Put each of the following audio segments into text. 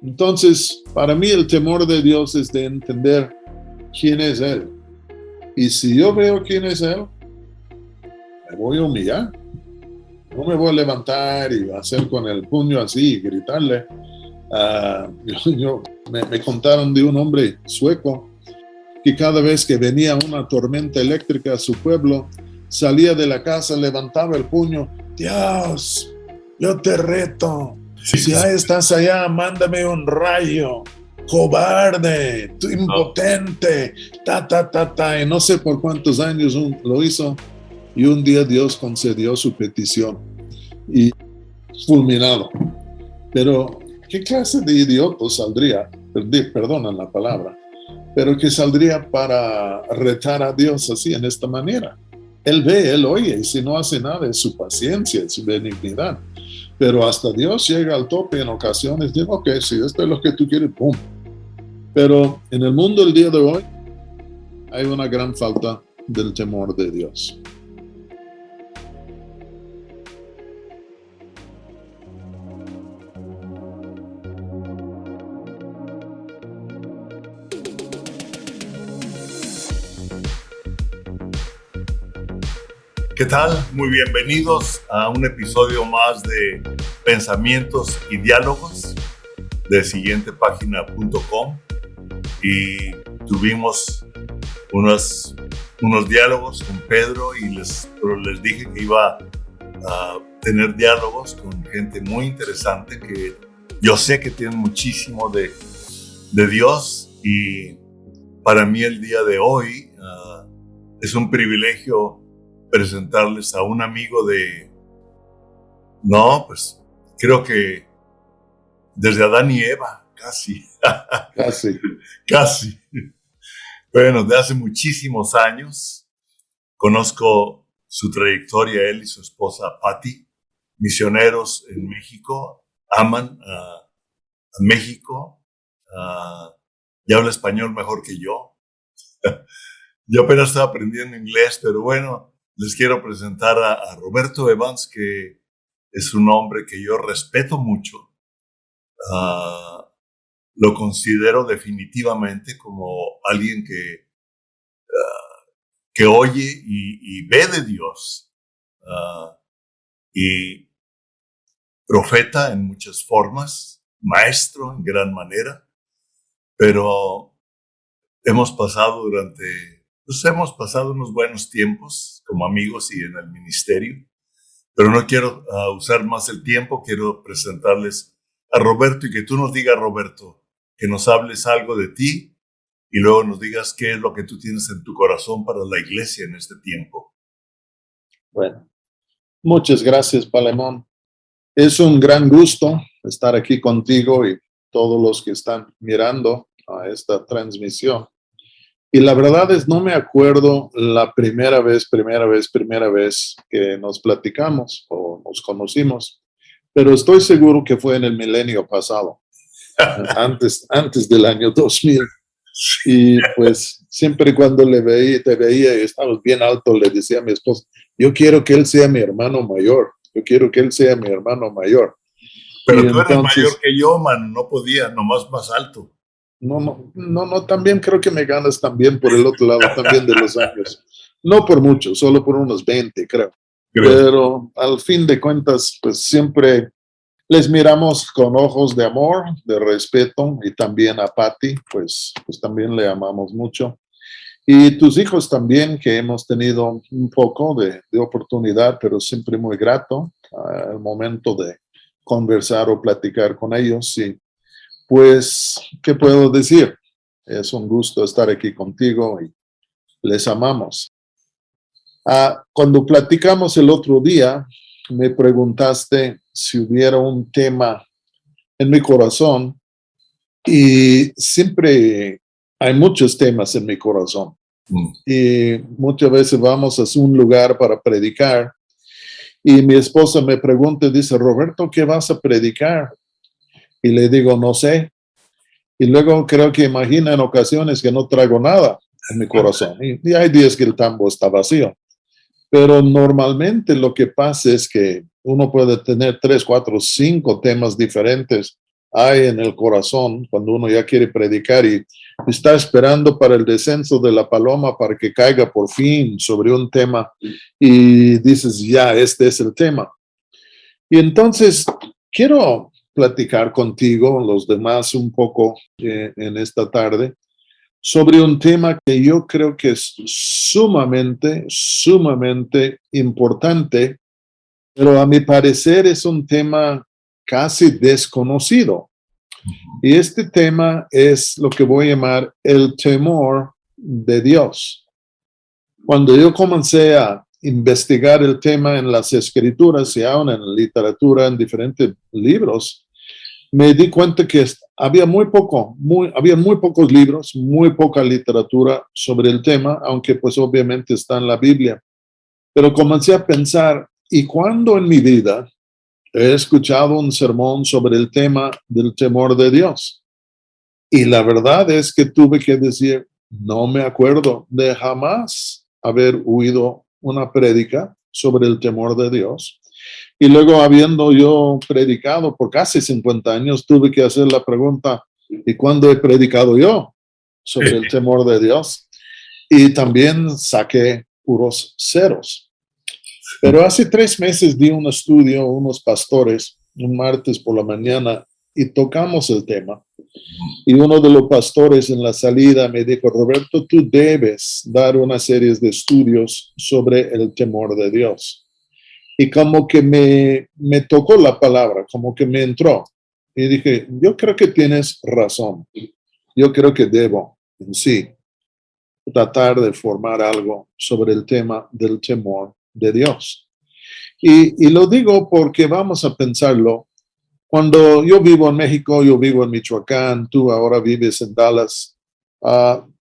Entonces, para mí el temor de Dios es de entender quién es Él. Y si yo veo quién es Él, me voy a humillar. No me voy a levantar y hacer con el puño así y gritarle. Me contaron de un hombre sueco que cada vez que venía una tormenta eléctrica a su pueblo, salía de la casa, levantaba el puño. Dios, yo te reto. Si estás allá, mándame un rayo. Cobarde, tú impotente, Y no sé por cuántos años lo hizo. Y un día Dios concedió su petición. Y fulminado. Pero, ¿qué clase de idioto saldría? Perdonan la palabra. Pero que saldría para retar a Dios así, en esta manera. Él ve, él oye, y si no hace nada es su paciencia, es su benignidad. Pero hasta Dios llega al tope en ocasiones, digo, ok, si esto es lo que tú quieres, ¡pum! Pero en el mundo el día de hoy hay una gran falta del temor de Dios. ¿Qué tal? Muy bienvenidos a un episodio más de Pensamientos y Diálogos de siguientepagina.com. Y tuvimos unos diálogos con Pedro pero les dije que iba a tener diálogos con gente muy interesante que yo sé que tienen muchísimo de Dios, y para mí el día de hoy es un privilegio presentarles a un amigo creo que desde Adán y Eva, casi. Casi. Bueno, de hace muchísimos años. Conozco su trayectoria, él y su esposa Patty, misioneros en México, aman a México, y habla español mejor que yo. Yo apenas estaba aprendiendo inglés, pero bueno, les quiero presentar a Roberto Evans, que es un hombre que yo respeto mucho. Lo considero definitivamente como alguien que oye y ve de Dios, y profeta en muchas formas, maestro en gran manera, pero hemos pasado unos buenos tiempos como amigos y en el ministerio, pero no quiero usar más el tiempo. Quiero presentarles a Roberto y que tú nos digas, Roberto, que nos hables algo de ti y luego nos digas qué es lo que tú tienes en tu corazón para la iglesia en este tiempo. Bueno, muchas gracias, Palemón. Es un gran gusto estar aquí contigo y todos los que están mirando a esta transmisión. Y la verdad es, no me acuerdo la primera vez que nos platicamos o nos conocimos, pero estoy seguro que fue en el milenio pasado, antes del año 2000. Y pues siempre cuando te veía y estabas bien alto, le decía a mi esposa, yo quiero que él sea mi hermano mayor. Pero tú eres mayor que yo, man, no podía, nomás más alto. No, también creo que me ganas también por el otro lado, también de los años. No por mucho, solo por unos 20, creo. Pero al fin de cuentas, pues siempre les miramos con ojos de amor, de respeto, y también a Patty, pues también le amamos mucho. Y tus hijos también, que hemos tenido un poco de oportunidad, pero siempre muy grato al momento de conversar o platicar con ellos. Y pues, ¿qué puedo decir? Es un gusto estar aquí contigo y les amamos. Cuando platicamos el otro día, me preguntaste si hubiera un tema en mi corazón, y siempre hay muchos temas en mi corazón. Y muchas veces vamos a un lugar para predicar y mi esposa me pregunta, dice, Roberto, ¿qué vas a predicar? Y le digo, no sé. Y luego creo que imagina en ocasiones que no traigo nada en mi corazón. Y hay días que el tambo está vacío. Pero normalmente lo que pasa es que uno puede tener 3, 4, 5 temas diferentes hay en el corazón cuando uno ya quiere predicar y está esperando para el descenso de la paloma para que caiga por fin sobre un tema y dices, ya, este es el tema. Y entonces quiero platicar contigo, los demás, un poco en esta tarde, sobre un tema que yo creo que es sumamente importante, pero a mi parecer es un tema casi desconocido. Y este tema es lo que voy a llamar el temor de Dios. Cuando yo comencé a investigar el tema en las escrituras y aún en la literatura, en diferentes libros, me di cuenta que había muy pocos libros, muy poca literatura sobre el tema, aunque pues obviamente está en la Biblia. Pero comencé a pensar, ¿y cuándo en mi vida he escuchado un sermón sobre el tema del temor de Dios? Y la verdad es que tuve que decir, no me acuerdo de jamás haber oído una prédica sobre el temor de Dios. Y luego, habiendo yo predicado por casi 50 años, tuve que hacer la pregunta, ¿y cuándo he predicado yo sobre el temor de Dios? Y también saqué puros ceros. Pero hace 3 meses di un estudio a unos pastores, un martes por la mañana, y tocamos el tema. Y uno de los pastores en la salida me dijo, Roberto, tú debes dar una serie de estudios sobre el temor de Dios. Y como que me tocó la palabra, como que me entró. Y dije, yo creo que tienes razón. Yo creo que debo, en sí, tratar de formar algo sobre el tema del temor de Dios. Y lo digo porque vamos a pensarlo. Cuando yo vivo en México, yo vivo en Michoacán, tú ahora vives en Dallas.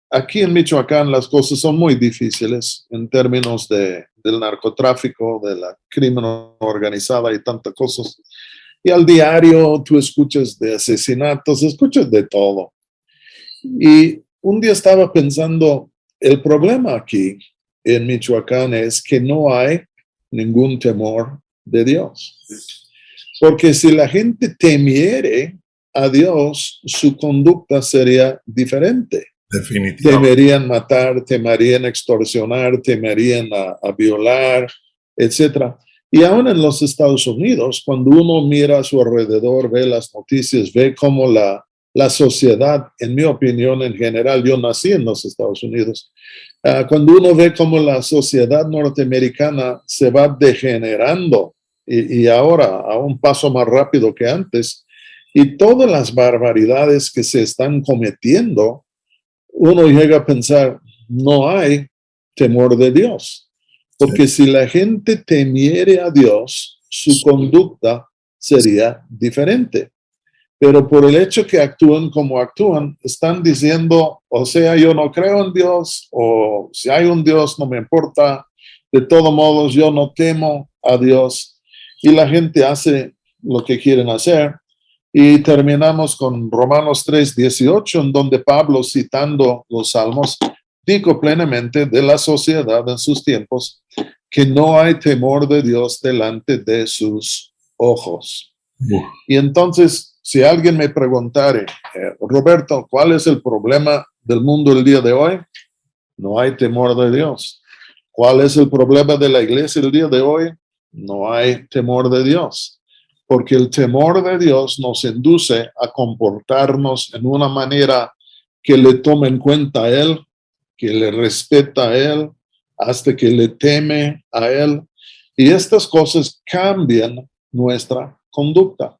Aquí en Michoacán las cosas son muy difíciles en términos del narcotráfico, de la crimen organizada y tantas cosas. Y al diario tú escuchas de asesinatos, escuchas de todo. Y un día estaba pensando, el problema aquí en Michoacán es que no hay ningún temor de Dios. Porque si la gente temiere a Dios, su conducta sería diferente. Definitivamente. Temerían matar, temerían extorsionar, temerían a violar, etc. Y aún en los Estados Unidos, cuando uno mira a su alrededor, ve las noticias, ve cómo la sociedad, en mi opinión en general, yo nací en los Estados Unidos, cuando uno ve cómo la sociedad norteamericana se va degenerando y ahora a un paso más rápido que antes, y todas las barbaridades que se están cometiendo, uno llega a pensar, no hay temor de Dios. Porque si la gente temiere a Dios, su conducta sería diferente. Pero por el hecho que actúan como actúan, están diciendo, o sea, yo no creo en Dios, o si hay un Dios, no me importa. De todos modos, yo no temo a Dios. Y la gente hace lo que quieren hacer. Y terminamos con Romanos 3:18, en donde Pablo, citando los Salmos, dijo plenamente de la sociedad en sus tiempos que no hay temor de Dios delante de sus ojos. Y entonces, si alguien me preguntare, Roberto, ¿cuál es el problema del mundo el día de hoy? No hay temor de Dios. ¿Cuál es el problema de la iglesia el día de hoy? No hay temor de Dios. Porque el temor de Dios nos induce a comportarnos en una manera que le tome en cuenta a Él, que le respeta a Él, hasta que le teme a Él. Y estas cosas cambian nuestra conducta.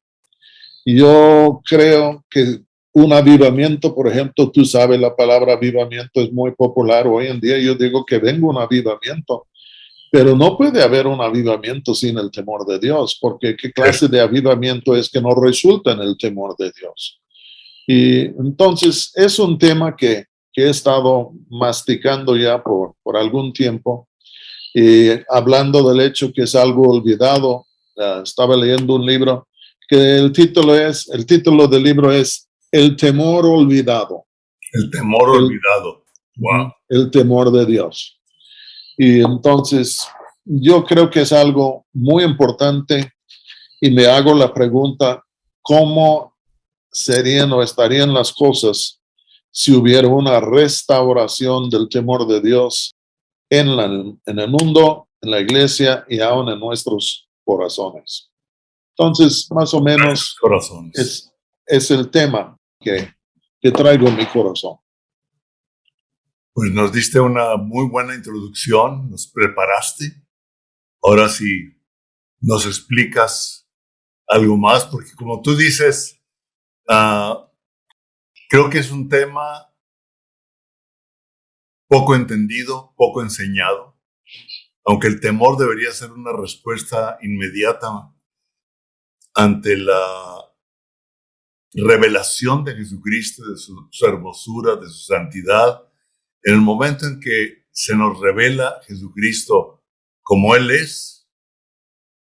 Yo creo que un avivamiento, por ejemplo, tú sabes, la palabra avivamiento es muy popular hoy en día. Yo digo que venga un avivamiento. Pero no puede haber un avivamiento sin el temor de Dios, porque ¿qué clase de avivamiento es que no resulta en el temor de Dios? Y entonces es un tema que he estado masticando ya por algún tiempo, y hablando del hecho que es algo olvidado. Estaba leyendo un libro que el título del libro es El temor olvidado. El temor olvidado. Wow. El temor de Dios. Y entonces yo creo que es algo muy importante y me hago la pregunta, ¿cómo serían o estarían las cosas si hubiera una restauración del temor de Dios en el mundo, en la iglesia y aún en nuestros corazones? Entonces, más o menos corazones. Es el tema que traigo en mi corazón. Pues nos diste una muy buena introducción, nos preparaste. Ahora sí, nos explicas algo más, porque como tú dices, creo que es un tema poco entendido, poco enseñado, aunque el temor debería ser una respuesta inmediata ante la revelación de Jesucristo, de su hermosura, de su santidad. En el momento en que se nos revela Jesucristo como Él es,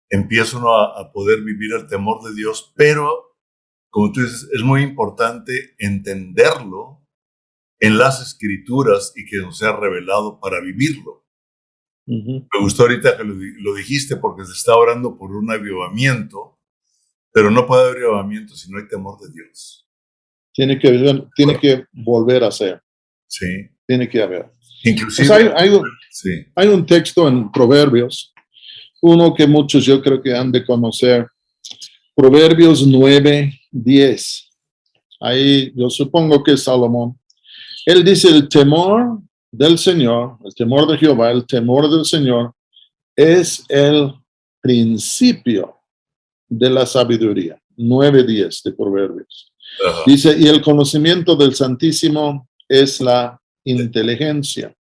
empieza uno a poder vivir el temor de Dios, pero, como tú dices, es muy importante entenderlo en las Escrituras y que nos sea revelado para vivirlo. Me gustó ahorita que lo dijiste, porque se está orando por un avivamiento, pero no puede haber avivamiento si no hay temor de Dios. Tiene que volver a ser. Sí. Tiene que haber. Inclusive, pues hay un texto en Proverbios, uno que muchos yo creo que han de conocer, Proverbios 9:10. Ahí yo supongo que es Salomón. Él dice: el temor del Señor, el temor de Jehová, el temor del Señor es el principio de la sabiduría. 9:10 de Proverbios. Dice: y el conocimiento del Santísimo es la inteligencia.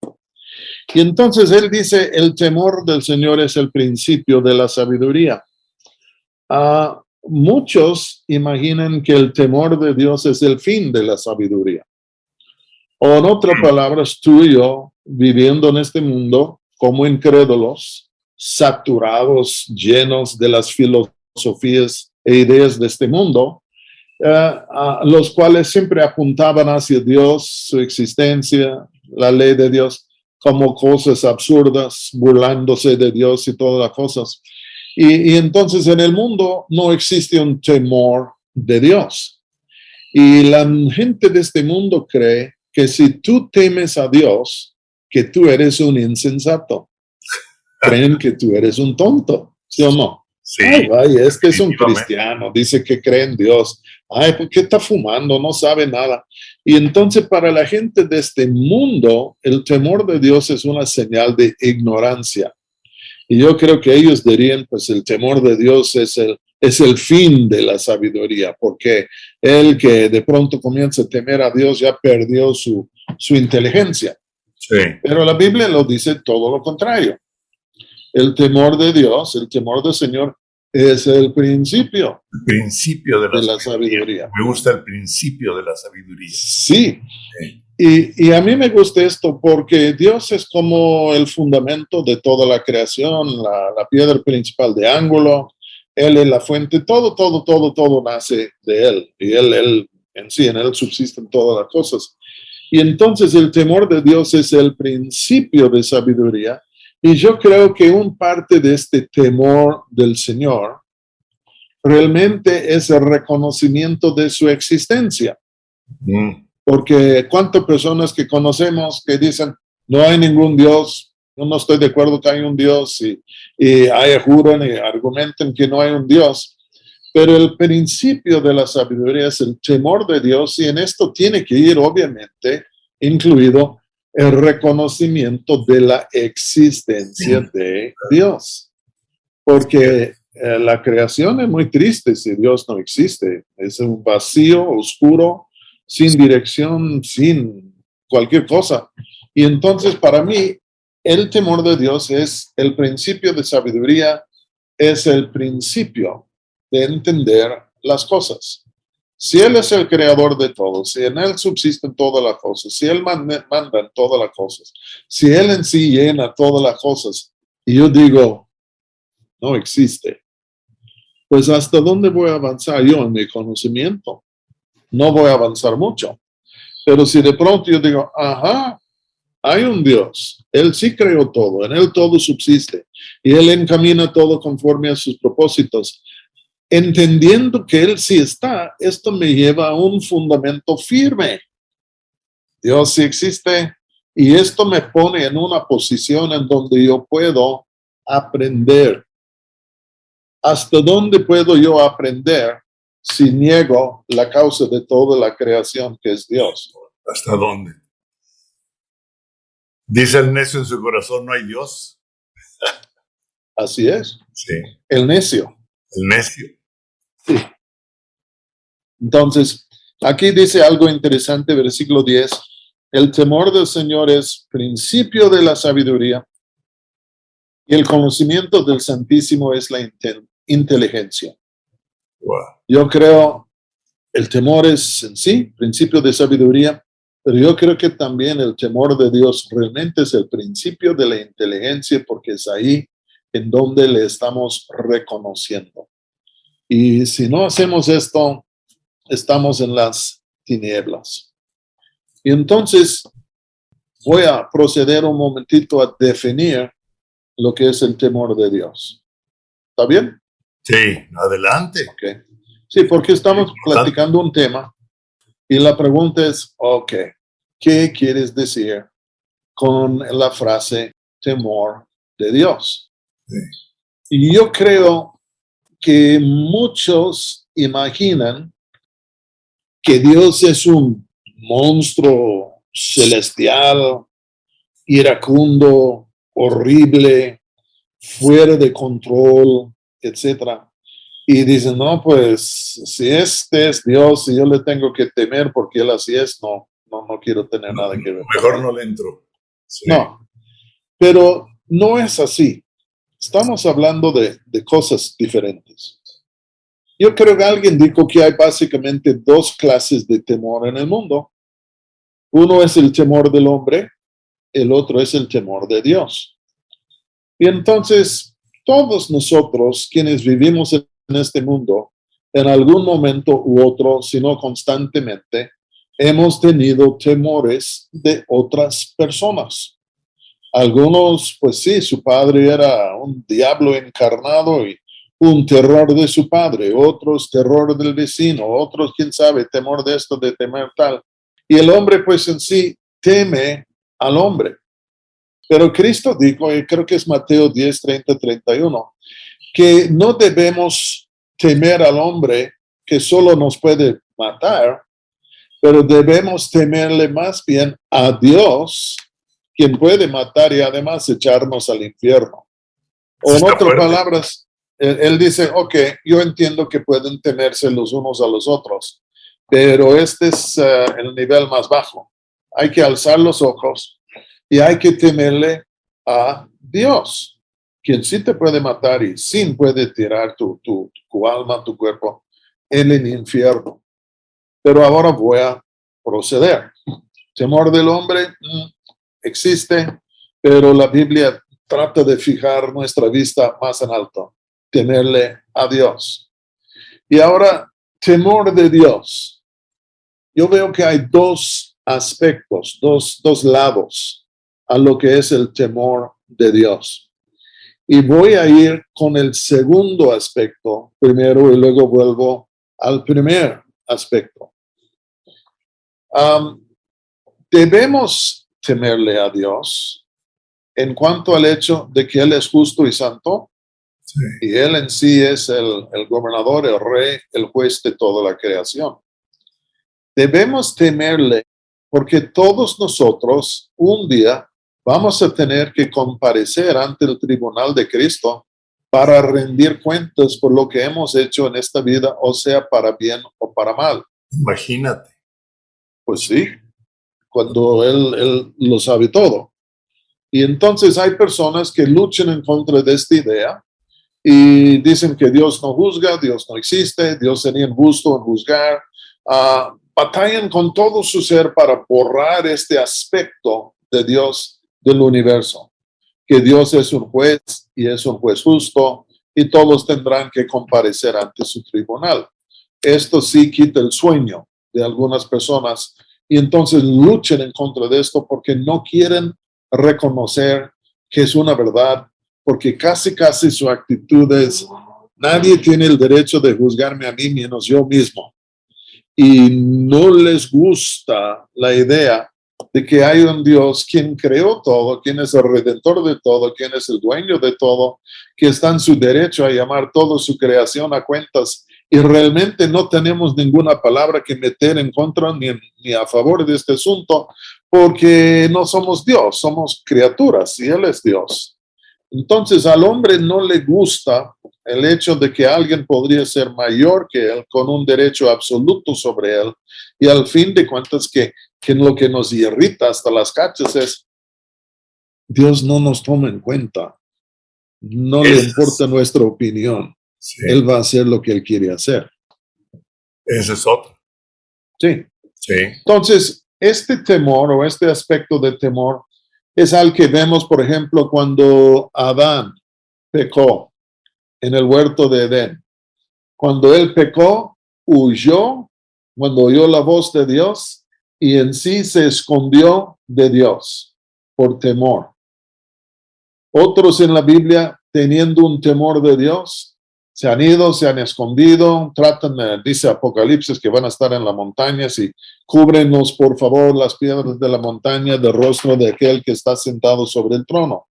Y entonces él dice: el temor del Señor es el principio de la sabiduría. Muchos imaginan que el temor de Dios es el fin de la sabiduría. O en otras palabras, tú y yo, viviendo en este mundo como incrédulos, saturados, llenos de las filosofías e ideas de este mundo, los cuales siempre apuntaban hacia Dios, su existencia, la ley de Dios, como cosas absurdas, burlándose de Dios y todas las cosas. Y entonces en el mundo no existe un temor de Dios. Y la gente de este mundo cree que si tú temes a Dios, que tú eres un insensato. Creen que tú eres un tonto, ¿sí o no? Sí. Ay, vaya, es que es un cristiano, dice que cree en Dios. Ay, ¿por qué está fumando? No sabe nada. Y entonces para la gente de este mundo, el temor de Dios es una señal de ignorancia. Y yo creo que ellos dirían, pues el temor de Dios es el fin de la sabiduría, porque el que de pronto comienza a temer a Dios ya perdió su inteligencia. Sí. Pero la Biblia lo dice todo lo contrario. El temor de Dios, el temor del Señor, es el principio. El principio de la sabiduría. Me gusta el principio de la sabiduría. Sí. Y a mí me gusta esto porque Dios es como el fundamento de toda la creación, la piedra principal de ángulo. Él es la fuente, todo nace de Él. Y Él en sí, en Él subsisten todas las cosas. Y entonces el temor de Dios es el principio de sabiduría. Y yo creo que un parte de este temor del Señor realmente es el reconocimiento de su existencia. Porque cuántas personas que conocemos que dicen, no hay ningún Dios, yo no estoy de acuerdo que hay un Dios, y juran y argumentan que no hay un Dios. Pero el principio de la sabiduría es el temor de Dios, y en esto tiene que ir obviamente incluido el reconocimiento de la existencia de Dios. Porque la creación es muy triste si Dios no existe. Es un vacío oscuro, sin dirección, sin cualquier cosa. Y entonces para mí, el temor de Dios es el principio de sabiduría, es el principio de entender las cosas. Si Él es el creador de todo, si en Él subsisten todas las cosas, si Él manda en todas las cosas, si Él en sí llena todas las cosas, y yo digo, no existe, pues ¿hasta dónde voy a avanzar yo en mi conocimiento? No voy a avanzar mucho. Pero si de pronto yo digo, hay un Dios, Él sí creó todo, en Él todo subsiste, y Él encamina todo conforme a sus propósitos. entendiendo que Él sí está, esto me lleva a un fundamento firme. Dios sí existe y esto me pone en una posición en donde yo puedo aprender. ¿Hasta dónde puedo yo aprender si niego la causa de toda la creación que es Dios? ¿Hasta dónde? Dice el necio en su corazón, no hay Dios. Así es. Sí. El necio. El necio. Sí. Entonces, aquí dice algo interesante, versículo 10. El temor del Señor es principio de la sabiduría y el conocimiento del Santísimo es la inteligencia. Wow. Yo creo el temor es en sí principio de sabiduría, pero yo creo que también el temor de Dios realmente es el principio de la inteligencia porque es ahí en donde le estamos reconociendo. Y si no hacemos esto, estamos en las tinieblas. Y entonces voy a proceder un momentito a definir lo que es el temor de Dios. ¿Está bien? Sí, adelante. Okay. Sí, porque estamos platicando un tema y la pregunta es, ok, ¿qué quieres decir con la frase temor de Dios? Sí. Y yo creo que muchos imaginan que Dios es un monstruo celestial, iracundo, horrible, fuera de control, etc. Y dicen, no, pues si este es Dios y yo le tengo que temer porque él así es, no quiero tener nada que ver. Mejor no le entro. Sí. No, pero no es así. Estamos hablando de cosas diferentes. Yo creo que alguien dijo que hay básicamente dos clases de temor en el mundo. Uno es el temor del hombre, el otro es el temor de Dios. Y entonces, todos nosotros, quienes vivimos en este mundo, en algún momento u otro, si no constantemente, hemos tenido temores de otras personas. Algunos, pues sí, su padre era un diablo encarnado y un terror de su padre, otros terror del vecino, otros, quién sabe, temor de esto, de temer tal. Y el hombre, pues en sí, teme al hombre. Pero Cristo dijo, y creo que es Mateo 10, 30, 31, que no debemos temer al hombre que solo nos puede matar, pero debemos temerle más bien a Dios, quien puede matar y además echarnos al infierno. O en otras palabras, él dice, ok, yo entiendo que pueden temerse los unos a los otros, pero este es el nivel más bajo. Hay que alzar los ojos y hay que temerle a Dios, quien sí te puede matar y sí puede tirar tu alma, tu cuerpo en el infierno. Pero ahora voy a proceder. Temor del hombre existe, pero la Biblia trata de fijar nuestra vista más en alto, temerle a Dios. Y ahora, temor de Dios. Yo veo que hay dos aspectos, dos lados a lo que es el temor de Dios. Y voy a ir con el segundo aspecto primero y luego vuelvo al primer aspecto. Debemos temerle a Dios en cuanto al hecho de que Él es justo y santo, sí, y Él en sí es el gobernador, el rey, el juez de toda la creación. Debemos temerle porque todos nosotros un día vamos a tener que comparecer ante el tribunal de Cristo para rendir cuentas por lo que hemos hecho en esta vida, o sea, para bien o para mal. Imagínate. Pues sí, cuando Él lo sabe todo. Y entonces hay personas que luchan en contra de esta idea y dicen que Dios no juzga, Dios no existe, Dios sería injusto en juzgar. Batallan con todo su ser para borrar este aspecto de Dios del universo, que Dios es un juez y es un juez justo y todos tendrán que comparecer ante su tribunal. Esto sí quita el sueño de algunas personas y entonces luchan en contra de esto porque no quieren reconocer que es una verdad, porque casi su actitud es, Nadie tiene el derecho de juzgarme a mí menos yo mismo. Y no les gusta la idea de que hay un Dios quien creó todo, quien es el redentor de todo, quien es el dueño de todo, que está en su derecho a llamar toda su creación a cuentas. Y realmente no tenemos ninguna palabra que meter en contra ni a favor de este asunto, porque no somos Dios, somos criaturas y Él es Dios. Entonces al hombre no le gusta el hecho de que alguien podría ser mayor que él con un derecho absoluto sobre él. Y al fin de cuentas que lo que nos irrita hasta las cachas es Dios no nos toma en cuenta. No le importa nuestra opinión. Sí. Él va a hacer lo que él quiere hacer. Ese es otro. Sí. Sí. Entonces, este temor o este aspecto de temor es al que vemos, por ejemplo, cuando Adán pecó en el huerto de Edén. Cuando él pecó, huyó, cuando oyó la voz de Dios, y en sí se escondió de Dios por temor. Otros en la Biblia, teniendo un temor de Dios, se han ido, se han escondido, tratan, dice Apocalipsis, que van a estar en las montañas y cúbrenos, por favor, las piedras de la montaña del rostro de aquel que está sentado sobre el trono.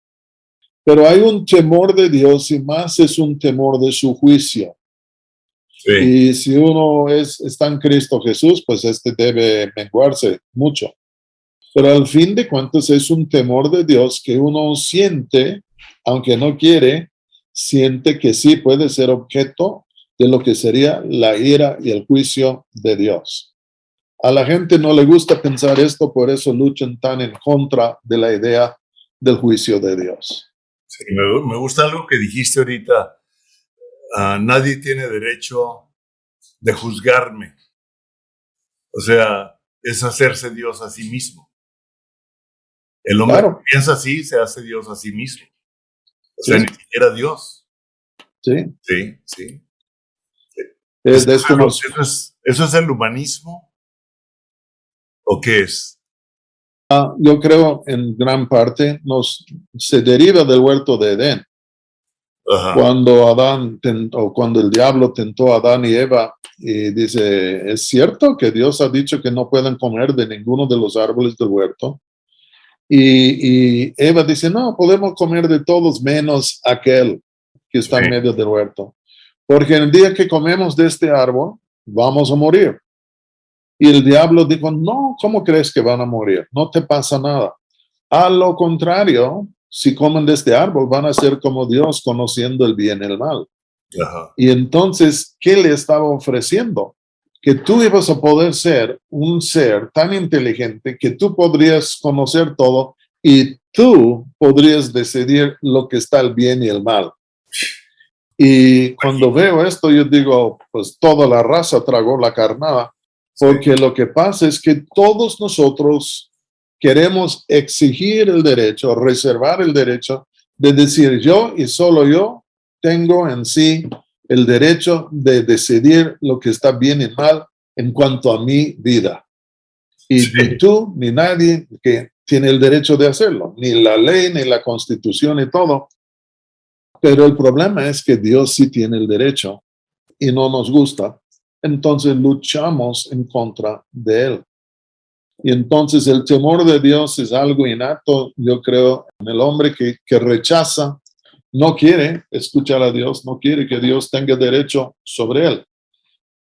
Pero hay un temor de Dios y más es un temor de su juicio. Sí. Y si uno está en Cristo Jesús, pues debe menguarse mucho. Pero al fin de cuentas es un temor de Dios que uno siente, aunque no quiere, siente que sí puede ser objeto de lo que sería la ira y el juicio de Dios. A la gente no le gusta pensar esto, por eso luchan tan en contra de la idea del juicio de Dios. Sí, me gusta algo que dijiste ahorita. Nadie tiene derecho de juzgarme. O sea, es hacerse Dios a sí mismo. El hombre que piensa así se hace Dios a sí mismo. O sea, ni siquiera Dios. Sí. Sí, sí. ¿Eso es el humanismo? ¿O qué es? Yo creo en gran parte se deriva del huerto de Edén. Ajá. Cuando el diablo tentó a Adán y Eva y dice, ¿es cierto que Dios ha dicho que no pueden comer de ninguno de los árboles del huerto? Y Eva dice, no, podemos comer de todos menos aquel que está en medio del huerto. Porque el día que comemos de este árbol, vamos a morir. Y el diablo dijo, no, ¿cómo crees que van a morir? No te pasa nada. A lo contrario, si comen de este árbol, van a ser como Dios, conociendo el bien y el mal. Ajá. Y entonces, ¿qué le estaba ofreciendo? Que tú ibas a poder ser un ser tan inteligente que tú podrías conocer todo y tú podrías decidir lo que está el bien y el mal. Y cuando veo esto, yo digo, pues toda la raza tragó la carnada, porque lo que pasa es que todos nosotros queremos exigir el derecho, reservar el derecho de decir yo y solo yo tengo en sí el derecho de decidir lo que está bien y mal en cuanto a mi vida. Y ni tú ni nadie que tiene el derecho de hacerlo, ni la ley, ni la constitución y todo. Pero el problema es que Dios sí tiene el derecho y no nos gusta. Entonces luchamos en contra de él. Y entonces el temor de Dios es algo innato, yo creo, en el hombre que rechaza, no quiere escuchar a Dios, no quiere que Dios tenga derecho sobre él.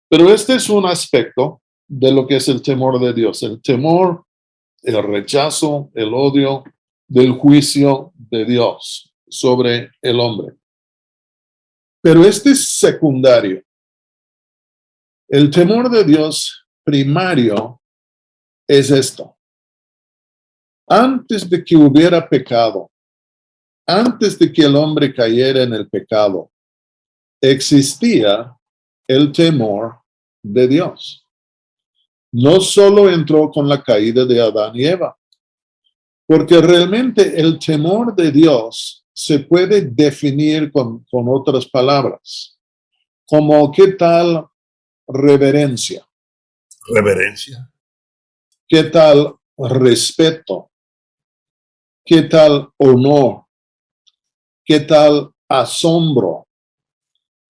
Pero este es un aspecto de lo que es el temor de Dios. El temor, el rechazo, el odio del juicio de Dios sobre el hombre. Pero este es secundario. El temor de Dios primario es esto. Antes de que hubiera pecado, antes de que el hombre cayera en el pecado, existía el temor de Dios. No solo entró con la caída de Adán y Eva, porque realmente el temor de Dios se puede definir con otras palabras, como ¿qué tal reverencia? Reverencia. ¿Qué tal respeto? ¿Qué tal honor? ¿Qué tal asombro?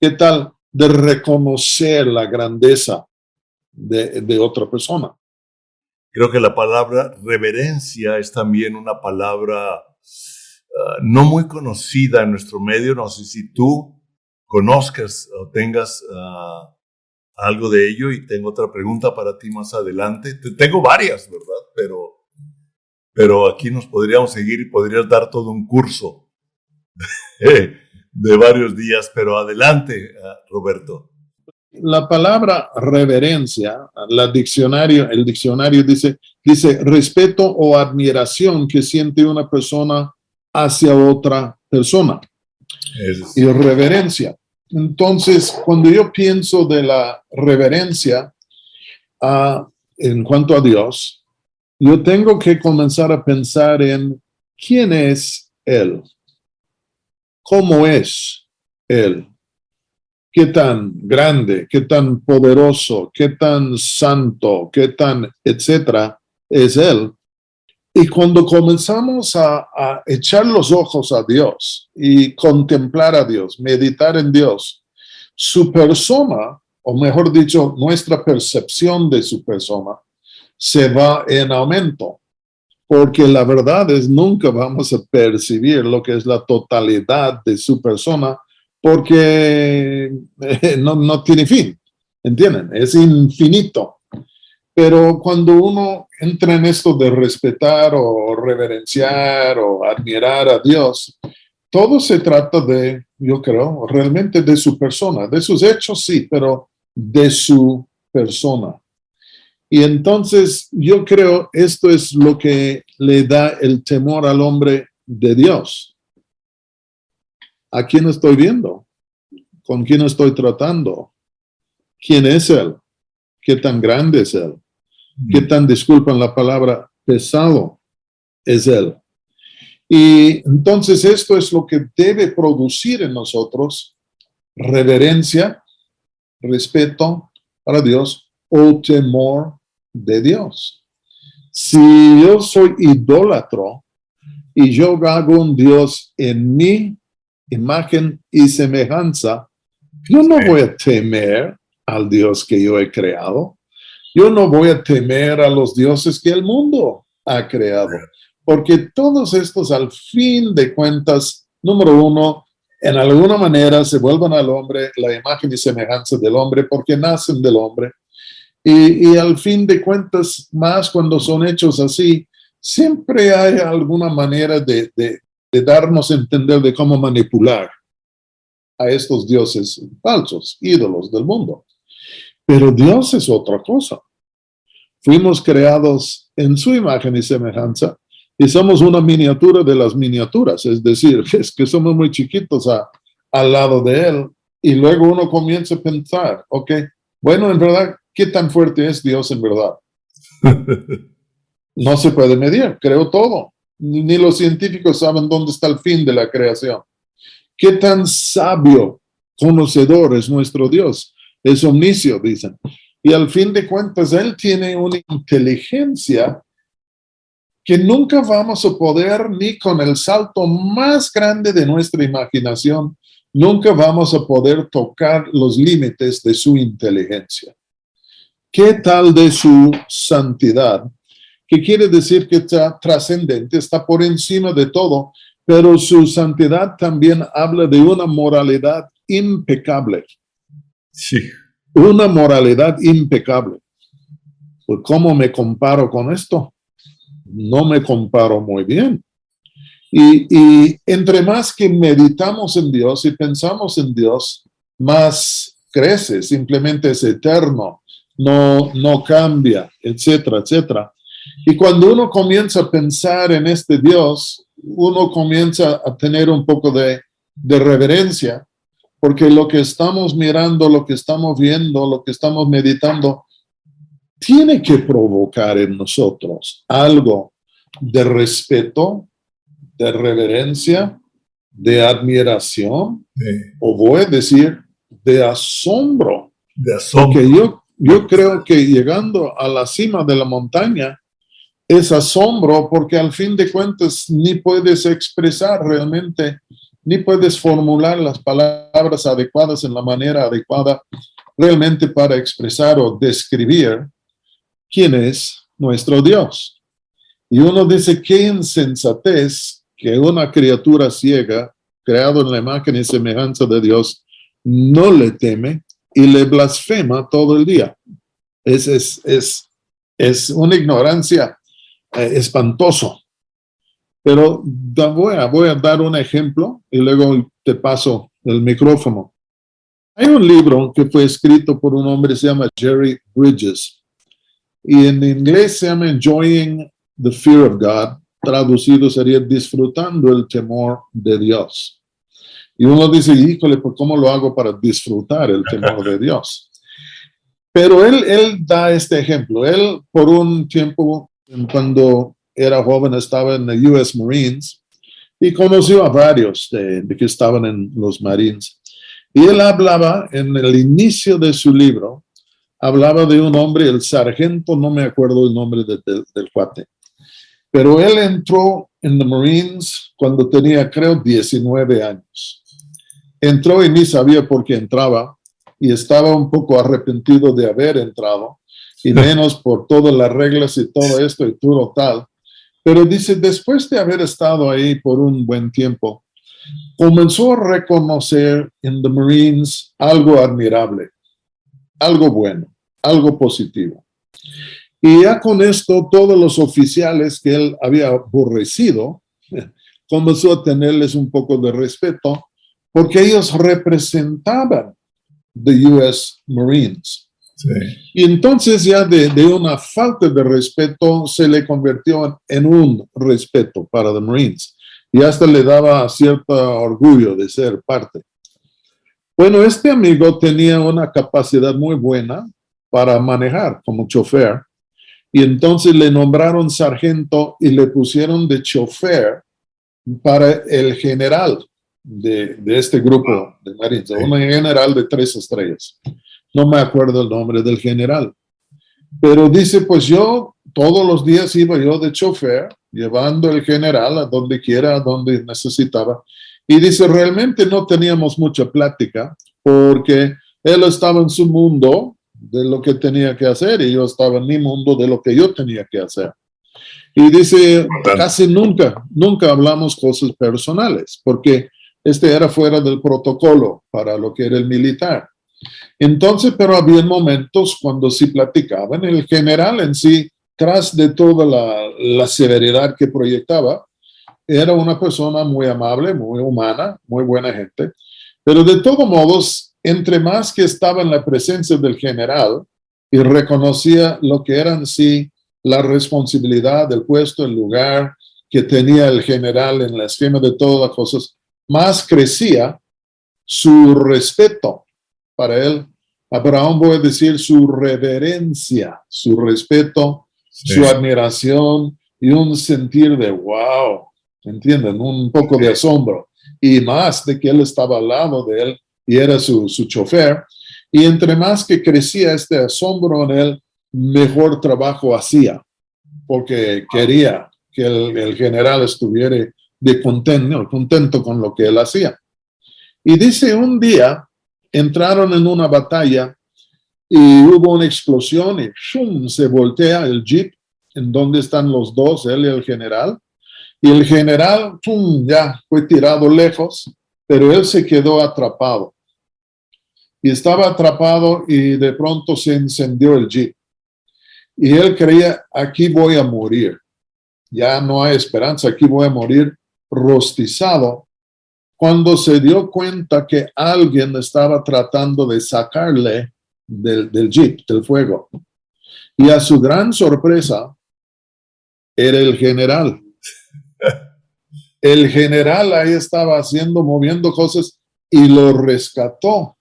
¿Qué tal de reconocer la grandeza de otra persona? Creo que la palabra reverencia es también una palabra no muy conocida en nuestro medio. No sé si tú conozcas o tengas algo de ello, y tengo otra pregunta para ti más adelante. Tengo varias, ¿verdad? Pero aquí nos podríamos seguir y podrías dar todo un curso de varios días, pero adelante, Roberto. La palabra reverencia, el diccionario dice respeto o admiración que siente una persona hacia otra persona. Y reverencia. Entonces, cuando yo pienso de la reverencia en cuanto a Dios, yo tengo que comenzar a pensar en quién es Él, cómo es Él, qué tan grande, qué tan poderoso, qué tan santo, qué tan etcétera es Él. Y cuando comenzamos a echar los ojos a Dios y contemplar a Dios, meditar en Dios, su persona, o mejor dicho, nuestra percepción de su persona, se va en aumento. Porque la verdad es, nunca vamos a percibir lo que es la totalidad de su persona, porque no tiene fin, ¿entienden? Es infinito. Pero cuando uno entra en esto de respetar o reverenciar o admirar a Dios, todo se trata de, yo creo, realmente de su persona, de sus hechos sí, pero de su persona. Y entonces yo creo esto es lo que le da el temor al hombre de Dios. ¿A quién estoy viendo? ¿Con quién estoy tratando? ¿Quién es Él? ¿Qué tan grande es Él? ¿Qué tan, disculpan la palabra, pesado es Él? Y entonces esto es lo que debe producir en nosotros reverencia, respeto para Dios o temor de Dios. Si yo soy idólatro y yo hago un Dios en mi imagen y semejanza, yo no voy a temer al Dios que yo he creado. Yo no voy a temer a los dioses que el mundo ha creado, porque todos estos, al fin de cuentas, número uno, en alguna manera se vuelven al hombre, la imagen y semejanza del hombre, porque nacen del hombre. Y al fin de cuentas, más cuando son hechos así, siempre hay alguna manera de darnos a entender de cómo manipular a estos dioses falsos, ídolos del mundo. Pero Dios es otra cosa. Fuimos creados en su imagen y semejanza y somos una miniatura de las miniaturas, es decir, es que somos muy chiquitos al lado de Él, y luego uno comienza a pensar, ok, bueno, en verdad, ¿qué tan fuerte es Dios en verdad? No se puede medir, creo todo. Ni los científicos saben dónde está el fin de la creación. ¿Qué tan sabio, conocedor es nuestro Dios? Es omniscio, dicen. Y al fin de cuentas, Él tiene una inteligencia que nunca vamos a poder, ni con el salto más grande de nuestra imaginación, nunca vamos a poder tocar los límites de su inteligencia. ¿Qué tal de su santidad? Que quiere decir que está trascendente, está por encima de todo, pero su santidad también habla de una moralidad impecable. Sí. Una moralidad impecable. Pues, ¿cómo me comparo con esto? No me comparo muy bien. Y entre más que meditamos en Dios y pensamos en Dios, más crece, simplemente es eterno, no cambia, etcétera, etcétera. Y cuando uno comienza a pensar en este Dios, uno comienza a tener un poco de reverencia, porque lo que estamos mirando, lo que estamos viendo, lo que estamos meditando, tiene que provocar en nosotros algo de respeto, de reverencia, de admiración, o voy a decir, de asombro. De asombro. Porque yo creo que llegando a la cima de la montaña es asombro, porque al fin de cuentas ni puedes expresar realmente ni puedes formular las palabras adecuadas en la manera adecuada realmente para expresar o describir quién es nuestro Dios. Y uno dice, qué insensatez que una criatura ciega, creado en la imagen y semejanza de Dios, no le teme y le blasfema todo el día. Es una ignorancia espantoso. Pero voy a dar un ejemplo y luego te paso el micrófono. Hay un libro que fue escrito por un hombre que se llama Jerry Bridges y en inglés se llama Enjoying the Fear of God. Traducido sería disfrutando el temor de Dios. Y uno dice, híjole, pues ¿cómo lo hago para disfrutar el temor de Dios? Pero él da este ejemplo. Él por un tiempo, cuando era joven, estaba en los US Marines y conoció a varios de que estaban en los Marines. Y él hablaba, en el inicio de su libro, hablaba de un hombre, el sargento, no me acuerdo el nombre del cuate, pero él entró en los Marines cuando tenía, creo, 19 años. Entró y ni sabía por qué entraba y estaba un poco arrepentido de haber entrado y menos por todas las reglas y todo esto y todo tal. Pero dice, después de haber estado ahí por un buen tiempo, comenzó a reconocer en los Marines algo admirable, algo bueno, algo positivo. Y ya con esto, todos los oficiales que él había aborrecido, comenzó a tenerles un poco de respeto, porque ellos representaban the US Marines. Sí. Y entonces ya de una falta de respeto se le convirtió en un respeto para the Marines. Y hasta le daba cierto orgullo de ser parte. Bueno, este amigo tenía una capacidad muy buena para manejar como chofer. Y entonces le nombraron sargento y le pusieron de chofer para el general de este grupo de Marines, un general de 3 estrellas. No me acuerdo el nombre del general. Pero dice, pues yo todos los días iba yo de chofer, llevando el general a donde quiera, a donde necesitaba. Y dice, realmente no teníamos mucha plática porque él estaba en su mundo de lo que tenía que hacer y yo estaba en mi mundo de lo que yo tenía que hacer. Y dice, casi nunca hablamos cosas personales porque era fuera del protocolo para lo que era el militar. Entonces, pero había momentos cuando sí platicaban. El general en sí, tras de toda la severidad que proyectaba, era una persona muy amable, muy humana, muy buena gente. Pero de todos modos, entre más que estaba en la presencia del general y reconocía lo que era en sí la responsabilidad del puesto, el lugar que tenía el general en el esquema de todas las cosas, más crecía su respeto para él. Pero aún voy a decir su reverencia, su respeto, sí, su admiración y un sentir de wow, ¿entienden? Un poco de asombro. Y más de que él estaba al lado de él y era su chofer. Y entre más que crecía este asombro en él, mejor trabajo hacía, porque quería que el general estuviera contento con lo que él hacía. Y dice, un día entraron en una batalla y hubo una explosión y ¡shum!, se voltea el jeep en donde están los dos, él y el general. Y el general ¡shum!, ya fue tirado lejos, pero él se quedó atrapado. Y estaba atrapado y de pronto se encendió el jeep. Y él creía, aquí voy a morir. Ya no hay esperanza, aquí voy a morir rostizado. Cuando se dio cuenta que alguien estaba tratando de sacarle del jeep, del fuego. Y a su gran sorpresa, era el general. El general ahí estaba moviendo cosas y lo rescató.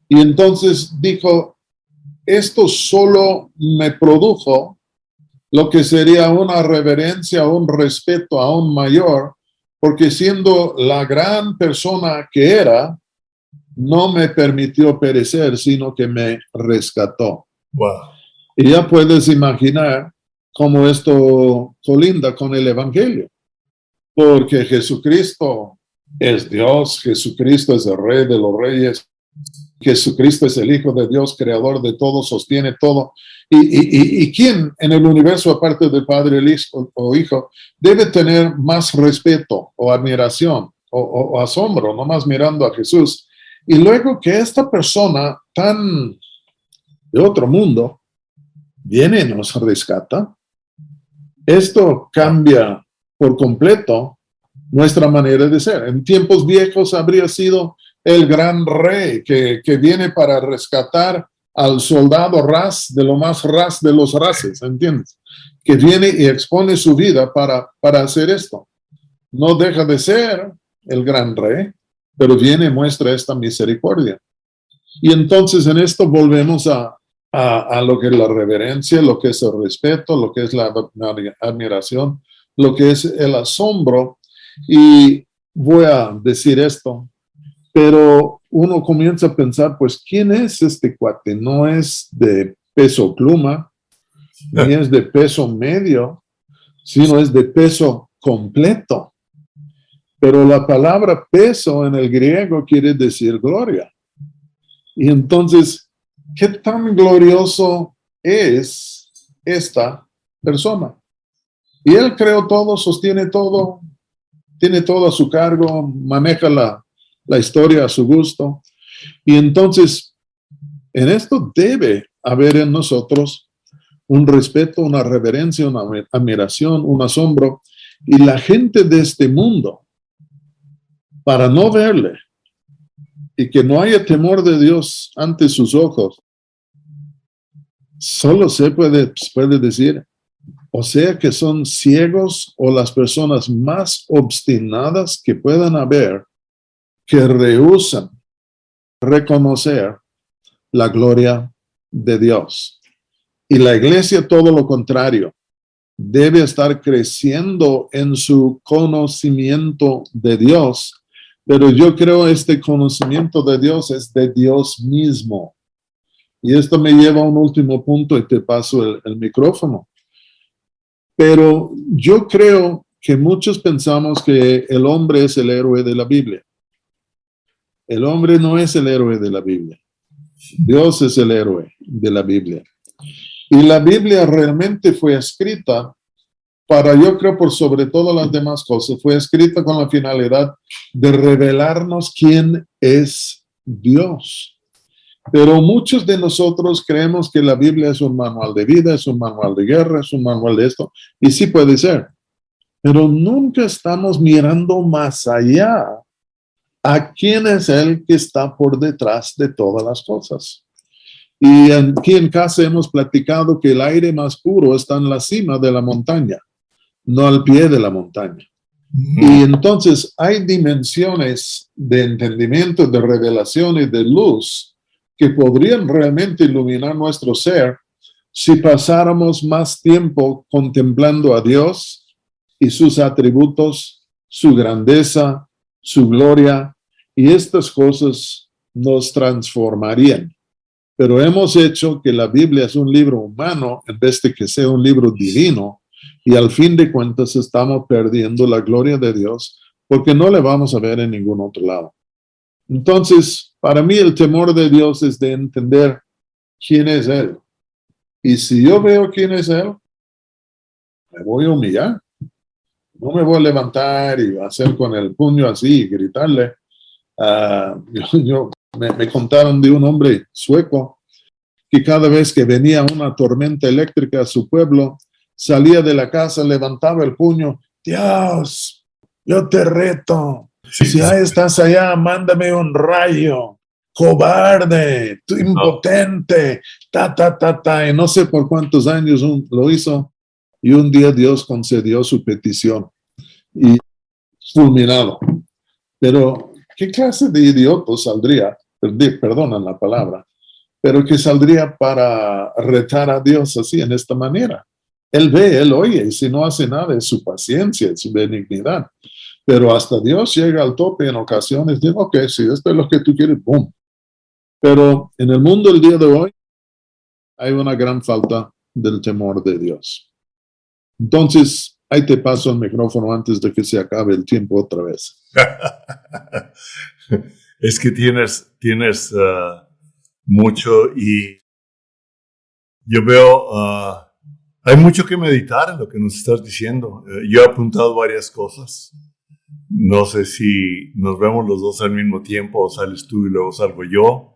Y entonces dijo, esto solo me produjo lo que sería una reverencia, un respeto aún mayor, porque siendo la gran persona que era, no me permitió perecer, sino que me rescató. Wow. Y ya puedes imaginar cómo esto colinda con el Evangelio, porque Jesucristo es Dios, Jesucristo es el Rey de los Reyes, Jesucristo es el Hijo de Dios, creador de todo, sostiene todo. ¿Y quién en el universo, aparte del Padre, el Hijo o Hijo, debe tener más respeto o admiración o asombro, nomás mirando a Jesús? Y luego que esta persona tan de otro mundo viene y nos rescata, esto cambia por completo nuestra manera de ser. En tiempos viejos habría sido el gran rey que viene para rescatar al soldado ras de lo más ras de los rases, ¿entiendes? Que viene y expone su vida para hacer esto. No deja de ser el gran rey, pero viene y muestra esta misericordia. Y entonces en esto volvemos a lo que es la reverencia, lo que es el respeto, lo que es la admiración, lo que es el asombro. Y voy a decir esto, pero uno comienza a pensar, pues, ¿quién es este cuate? No es de peso pluma, ni es de peso medio, sino es de peso completo. Pero la palabra peso en el griego quiere decir gloria. Y entonces, ¿qué tan glorioso es esta persona? Y él creó todo, sostiene todo, tiene todo a su cargo, maneja la historia a su gusto. Y entonces, en esto debe haber en nosotros un respeto, una reverencia, una admiración, un asombro. Y la gente de este mundo, para no verle y que no haya temor de Dios ante sus ojos, solo se puede decir, o sea que son ciegos o las personas más obstinadas que puedan haber, que rehúsan reconocer la gloria de Dios. Y la iglesia, todo lo contrario, debe estar creciendo en su conocimiento de Dios, pero yo creo este conocimiento de Dios es de Dios mismo. Y esto me lleva a un último punto y te paso el micrófono. Pero yo creo que muchos pensamos que el hombre es el héroe de la Biblia. El hombre no es el héroe de la Biblia. Dios es el héroe de la Biblia. Y la Biblia realmente fue escrita para, yo creo, por sobre todas las demás cosas, fue escrita con la finalidad de revelarnos quién es Dios. Pero muchos de nosotros creemos que la Biblia es un manual de vida, es un manual de guerra, es un manual de esto, y sí puede ser. Pero nunca estamos mirando más allá a quién es el que está por detrás de todas las cosas. Y aquí en casa hemos platicado que el aire más puro está en la cima de la montaña, no al pie de la montaña. Y entonces hay dimensiones de entendimiento, de revelación y de luz que podrían realmente iluminar nuestro ser si pasáramos más tiempo contemplando a Dios y sus atributos, su grandeza, su gloria, y estas cosas nos transformarían. Pero hemos hecho que la Biblia es un libro humano en vez de que sea un libro divino, y al fin de cuentas estamos perdiendo la gloria de Dios porque no le vamos a ver en ningún otro lado. Entonces, para mí el temor de Dios es de entender quién es Él. Y si yo veo quién es Él, me voy a humillar. No me voy a levantar y hacer con el puño así y gritarle. Me contaron de un hombre sueco que cada vez que venía una tormenta eléctrica a su pueblo, salía de la casa, levantaba el puño. Dios, yo te reto. Si estás allá, mándame un rayo. Cobarde, tú impotente, Y no sé por cuántos años lo hizo. Y un día Dios concedió su petición. Y fulminado. Pero, ¿qué clase de idioto saldría? Perdonan la palabra. Pero que saldría para retar a Dios así, en esta manera. Él ve, él oye, y si no hace nada es su paciencia, es su benignidad. Pero hasta Dios llega al tope en ocasiones, digo, ok, si esto es lo que tú quieres, boom. Pero en el mundo el día de hoy hay una gran falta del temor de Dios. Entonces, Ahí te paso el micrófono antes de que se acabe el tiempo otra vez. Es que tienes mucho y yo veo, hay mucho que meditar en lo que nos estás diciendo. Yo he apuntado varias cosas. No sé si nos vemos los dos al mismo tiempo o sales tú y luego salgo yo.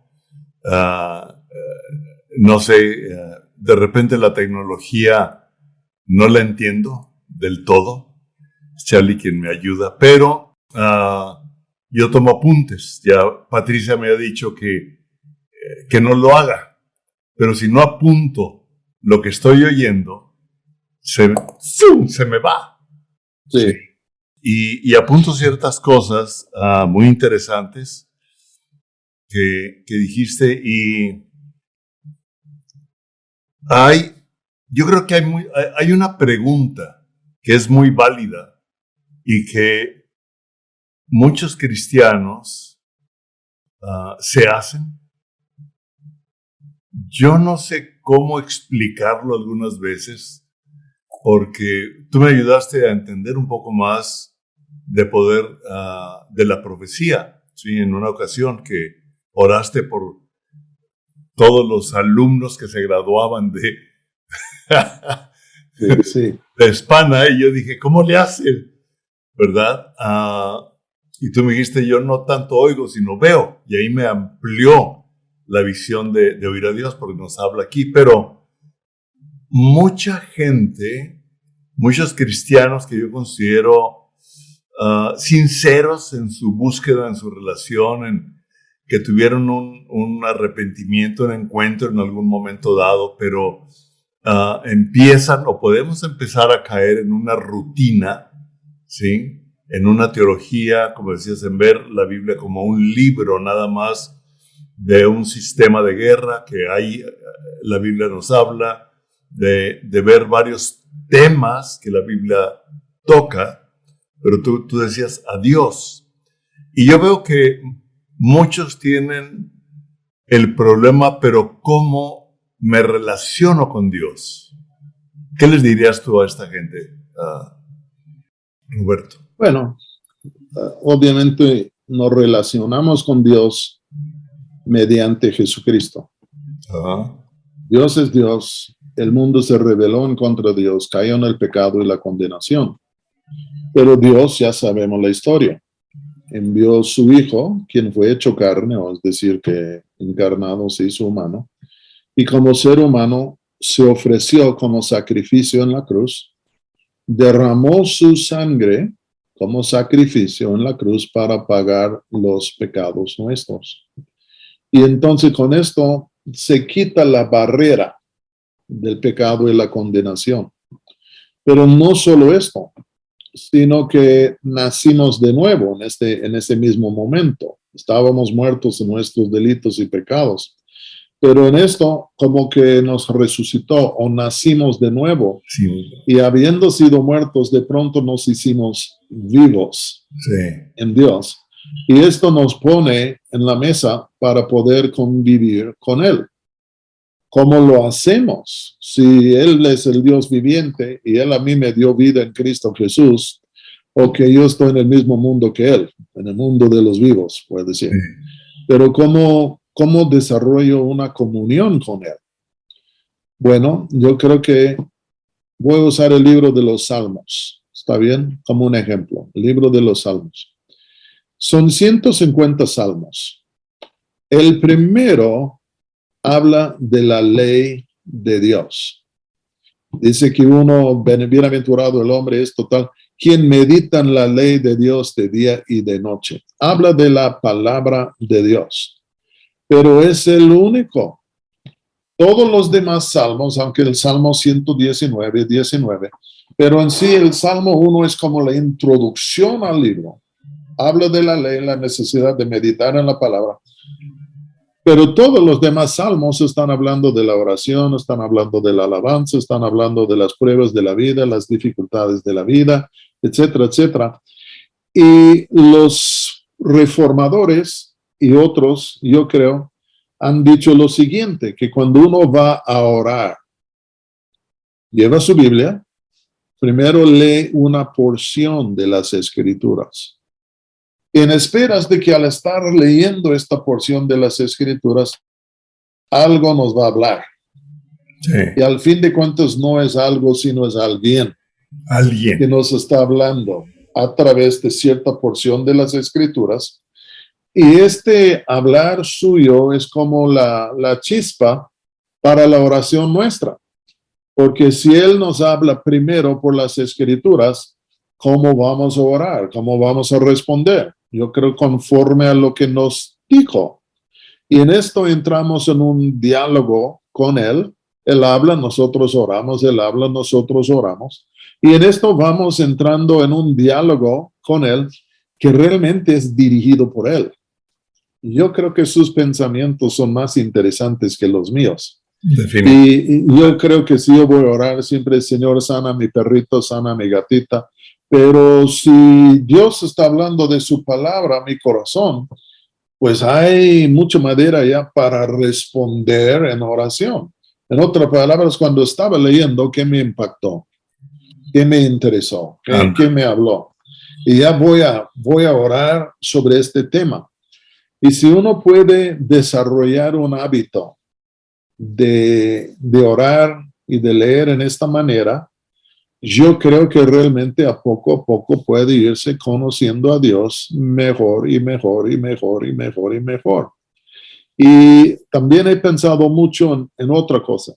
No sé, de repente la tecnología no la entiendo del todo. Es Charlie quien me ayuda, pero yo tomo apuntes. Ya Patricia me ha dicho que no lo haga, pero si no apunto lo que estoy oyendo, se me va. Sí. Y apunto ciertas cosas muy interesantes que dijiste y yo creo que hay una pregunta que es muy válida y que muchos cristianos se hacen. Yo no sé cómo explicarlo algunas veces porque tú me ayudaste a entender un poco más de poder de la profecía, ¿sí? En una ocasión que oraste por todos los alumnos que se graduaban Sí. de Hispana, y yo dije, ¿cómo le hacen? ¿Verdad? Y tú me dijiste, yo no tanto oigo, sino veo, y ahí me amplió la visión de oír a Dios, porque nos habla aquí, pero mucha gente, muchos cristianos que yo considero sinceros en su búsqueda, en su relación, que tuvieron un arrepentimiento, un encuentro en algún momento dado, pero empiezan o podemos empezar a caer en una rutina, ¿sí? En una teología, como decías, en ver la Biblia como un libro nada más de un sistema de guerra que ahí la Biblia nos habla, de ver varios temas que la Biblia toca, pero tú decías a Dios. Y yo veo que muchos tienen el problema, pero ¿cómo me relaciono con Dios? ¿Qué les dirías tú a esta gente, Roberto? Bueno, obviamente nos relacionamos con Dios mediante Jesucristo. Ajá. Dios es Dios, el mundo se rebeló en contra de Dios, cayó en el pecado y la condenación. Pero Dios, ya sabemos la historia, envió su Hijo, quien fue hecho carne, o es decir, que encarnado se hizo humano, y como ser humano se ofreció como sacrificio en la cruz, derramó su sangre como sacrificio en la cruz para pagar los pecados nuestros. Y entonces con esto se quita la barrera del pecado y la condenación. Pero no solo esto, sino que nacimos de nuevo en ese mismo momento. Estábamos muertos en nuestros delitos y pecados. Pero en esto como que nos resucitó o nacimos de nuevo. Sí. Y habiendo sido muertos, de pronto nos hicimos vivos en Dios. Y esto nos pone en la mesa para poder convivir con Él. ¿Cómo lo hacemos? Si Él es el Dios viviente y Él a mí me dio vida en Cristo Jesús, o que yo estoy en el mismo mundo que Él, en el mundo de los vivos, puede decir. Sí. Pero ¿cómo desarrollo una comunión con Él? Bueno, yo creo que voy a usar el libro de los Salmos, ¿está bien? Como un ejemplo, el libro de los Salmos. Son 150 salmos. El primero habla de la ley de Dios. Dice que bienaventurado el hombre es total, quien medita en la ley de Dios de día y de noche. Habla de la palabra de Dios, pero es el único. Todos los demás salmos, aunque el Salmo 119, pero en sí el Salmo 1 es como la introducción al libro. Habla de la ley, la necesidad de meditar en la palabra. Pero todos los demás salmos están hablando de la oración, están hablando de la alabanza, están hablando de las pruebas de la vida, las dificultades de la vida, etcétera, etcétera. Y los reformadores y otros, yo creo, han dicho lo siguiente, que cuando uno va a orar, lleva su Biblia primero lee una porción de las Escrituras. En esperas de que al estar leyendo esta porción de las Escrituras, algo nos va a hablar. Sí. Y al fin de cuentas no es algo, sino es alguien que nos está hablando a través de cierta porción de las Escrituras. Y este hablar suyo es como la chispa para la oración nuestra. Porque si Él nos habla primero por las Escrituras, ¿cómo vamos a orar? ¿Cómo vamos a responder? Yo creo conforme a lo que nos dijo. Y en esto entramos en un diálogo con Él. Él habla, nosotros oramos. Él habla, nosotros oramos. Y en esto vamos entrando en un diálogo con Él que realmente es dirigido por Él. Yo creo que sus pensamientos son más interesantes que los míos. Y yo creo que si yo voy a orar siempre, Señor, sana a mi perrito, sana a mi gatita. Pero si Dios está hablando de su palabra a mi corazón, pues hay mucha madera ya para responder en oración. En otras palabras, cuando estaba leyendo, ¿qué me impactó? ¿Qué me interesó? ¿Qué me habló? Y ya voy a orar sobre este tema. Y si uno puede desarrollar un hábito de orar y de leer en esta manera, yo creo que realmente a poco puede irse conociendo a Dios mejor y mejor y mejor y mejor y mejor. Y también he pensado mucho en otra cosa.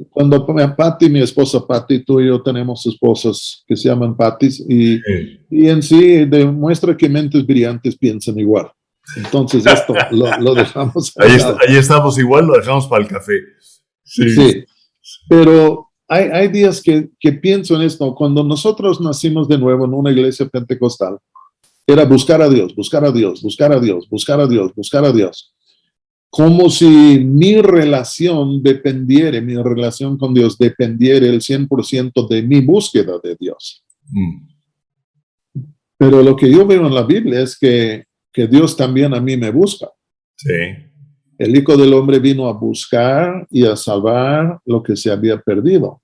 Cuando Patty, mi esposa Patty, tú y yo tenemos esposas que se llaman Pattys y en sí demuestra que mentes brillantes piensan igual. Entonces esto lo dejamos. Ahí estamos igual, lo dejamos para el café. Sí. Pero hay días que pienso en esto. Cuando nosotros nacimos de nuevo en una iglesia pentecostal, era buscar a Dios, buscar a Dios, buscar a Dios, buscar a Dios, buscar a Dios. Como si mi relación con Dios dependiera el 100% de mi búsqueda de Dios. Pero lo que yo veo en la Biblia es que Dios también a mí me busca. Sí. El Hijo del Hombre vino a buscar y a salvar lo que se había perdido.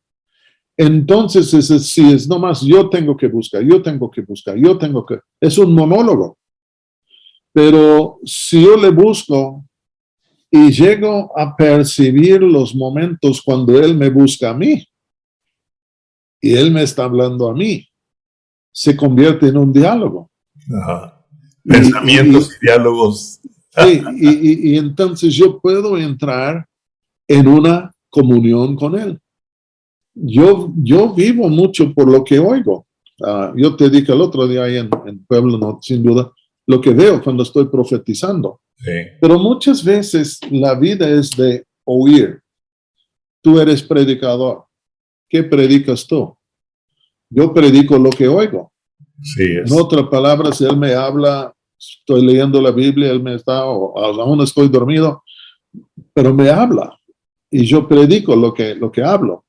Entonces, si es nomás yo tengo que buscar, es un monólogo. Pero si yo le busco y llego a percibir los momentos cuando Él me busca a mí y Él me está hablando a mí, se convierte en un diálogo. Ajá. Pensamientos y diálogos. Sí, y entonces yo puedo entrar en una comunión con Él. Yo vivo mucho por lo que oigo. Yo te dije el otro día ahí en Pueblo, no, sin duda, lo que veo cuando estoy profetizando. Sí. Pero muchas veces la vida es de oír. Tú eres predicador. ¿Qué predicas tú? Yo predico lo que oigo. Sí, en otras palabras, Él me habla, estoy leyendo la Biblia, Él me está, o aún estoy dormido, pero me habla. Y yo predico lo que hablo.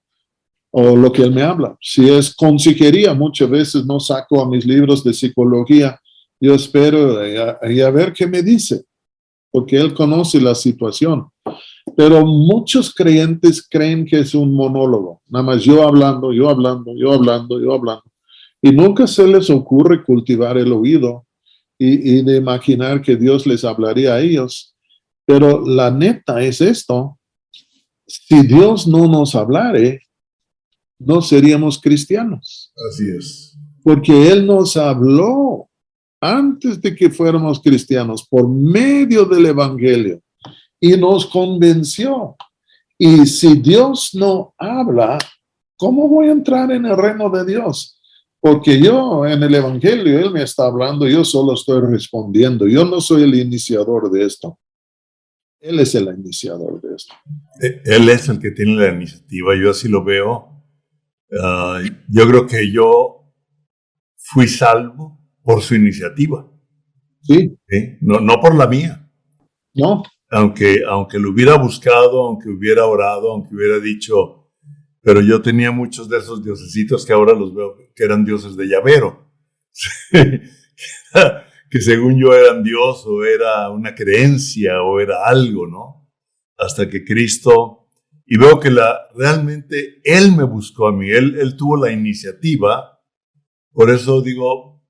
O lo que Él me habla. Si es consejería, muchas veces no saco a mis libros de psicología. Yo espero y a ver qué me dice, porque Él conoce la situación. Pero muchos creyentes creen que es un monólogo. Nada más yo hablando. Y nunca se les ocurre cultivar el oído y de imaginar que Dios les hablaría a ellos. Pero la neta es esto. Si Dios no nos hablare, no seríamos cristianos. Así es. Porque Él nos habló antes de que fuéramos cristianos por medio del Evangelio y nos convenció. Y si Dios no habla, ¿cómo voy a entrar en el reino de Dios? Porque yo en el Evangelio, Él me está hablando, yo solo estoy respondiendo. Yo no soy el iniciador de esto. Él es el iniciador de esto. Él es el que tiene la iniciativa, yo así lo veo. Yo creo que yo fui salvo por su iniciativa. Sí. ¿Sí? No por la mía. No. Aunque lo hubiera buscado, aunque hubiera orado, aunque hubiera dicho, pero yo tenía muchos de esos diosesitos que ahora los veo que eran dioses de llavero. Que según yo eran Dios o era una creencia o era algo, ¿no? Hasta que Cristo y veo que realmente Él me buscó a mí, Él tuvo la iniciativa. Por eso digo,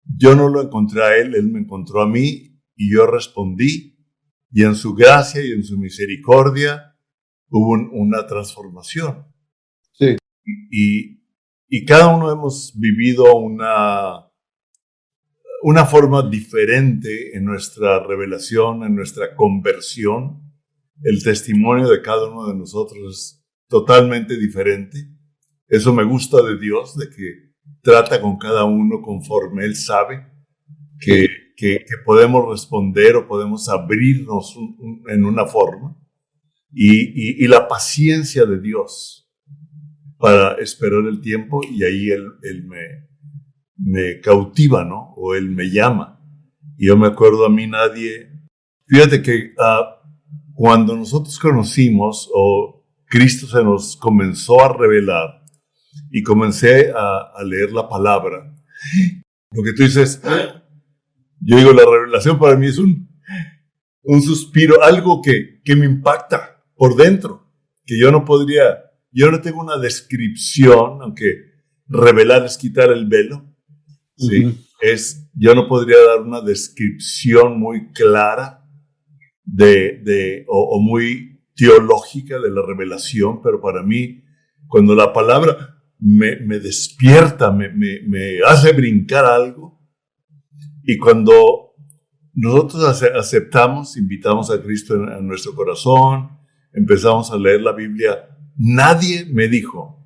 yo no lo encontré a Él me encontró a mí y yo respondí, y en su gracia y en su misericordia hubo una transformación. Sí. Y cada uno hemos vivido una forma diferente en nuestra revelación, en nuestra conversión. El testimonio de cada uno de nosotros es totalmente diferente. Eso me gusta de Dios, de que trata con cada uno conforme Él sabe que podemos responder o podemos abrirnos en una forma. Y la paciencia de Dios para esperar el tiempo, y ahí Él me cautiva, ¿no? O Él me llama. Y yo me acuerdo, a mí nadie... Fíjate que cuando nosotros conocimos, o Cristo se nos comenzó a revelar, y comencé a leer la palabra, lo que tú dices, yo digo, la revelación para mí es un suspiro, algo que me impacta por dentro, que yo no tengo una descripción, aunque revelar es quitar el velo, ¿sí? Yo no podría dar una descripción muy clara o muy teológica de la revelación, pero para mí, cuando la palabra me despierta, me hace brincar algo, y cuando nosotros aceptamos, invitamos a Cristo a nuestro corazón, empezamos a leer la Biblia, nadie me dijo,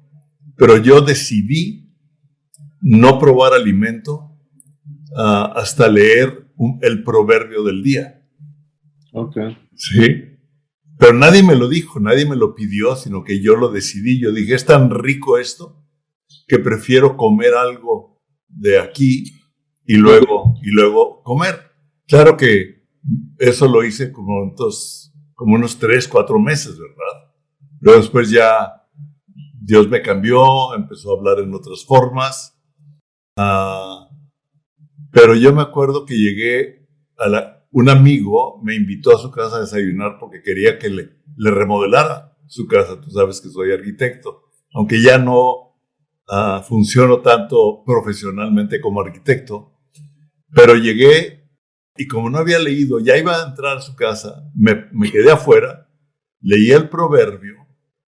pero yo decidí no probar alimento hasta leer el proverbio del día. Okay. Sí. Pero nadie me lo dijo, nadie me lo pidió, sino que yo lo decidí. Yo dije, es tan rico esto que prefiero comer algo de aquí y luego comer. Claro que eso lo hice como unos 3, 4 meses, ¿verdad? Luego después ya Dios me cambió, empezó a hablar en otras formas. Pero yo me acuerdo que llegué un amigo me invitó a su casa a desayunar porque quería que le remodelara su casa. Tú sabes que soy arquitecto, aunque ya no funciono tanto profesionalmente como arquitecto. Pero llegué y como no había leído, ya iba a entrar a su casa, me quedé afuera, leí el proverbio,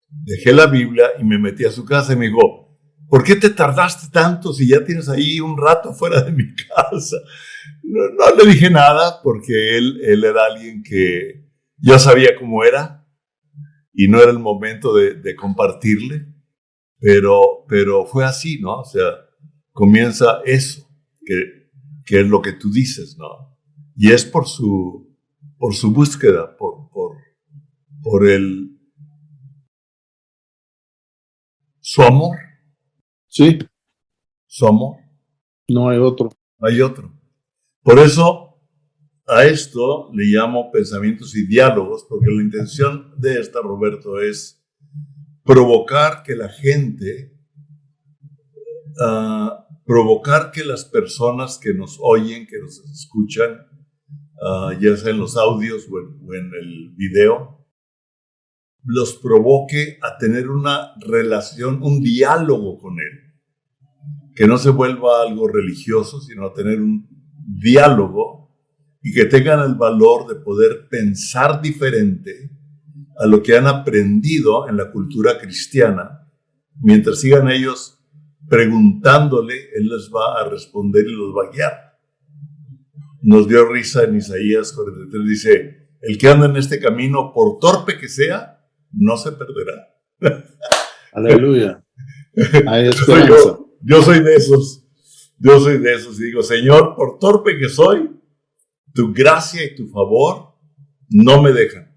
dejé la Biblia y me metí a su casa y me dijo, ¿por qué te tardaste tanto si ya tienes ahí un rato fuera de mi casa? No le dije nada porque él era alguien que yo sabía cómo era y no era el momento de compartirle, pero fue así, ¿no? O sea, comienza eso, que es lo que tú dices, ¿no? Y es por su búsqueda, por su amor. Sí. Su amor. No hay otro. Hay otro. Por eso a esto le llamo pensamientos y diálogos, porque la intención de esta, Roberto, es provocar que la gente, provocar que las personas que nos oyen, que nos escuchan, ya sea en los audios o en el video, los provoque a tener una relación, un diálogo con Él. Que no se vuelva algo religioso, sino a tener un diálogo y que tengan el valor de poder pensar diferente a lo que han aprendido en la cultura cristiana. Mientras sigan ellos preguntándole, Él les va a responder y los va a guiar. Nos dio risa en Isaías 43, dice, el que anda en este camino, por torpe que sea, no se perderá. Aleluya. Hay esperanza. Yo soy de esos. Y digo, Señor, por torpe que soy, tu gracia y tu favor no me dejan.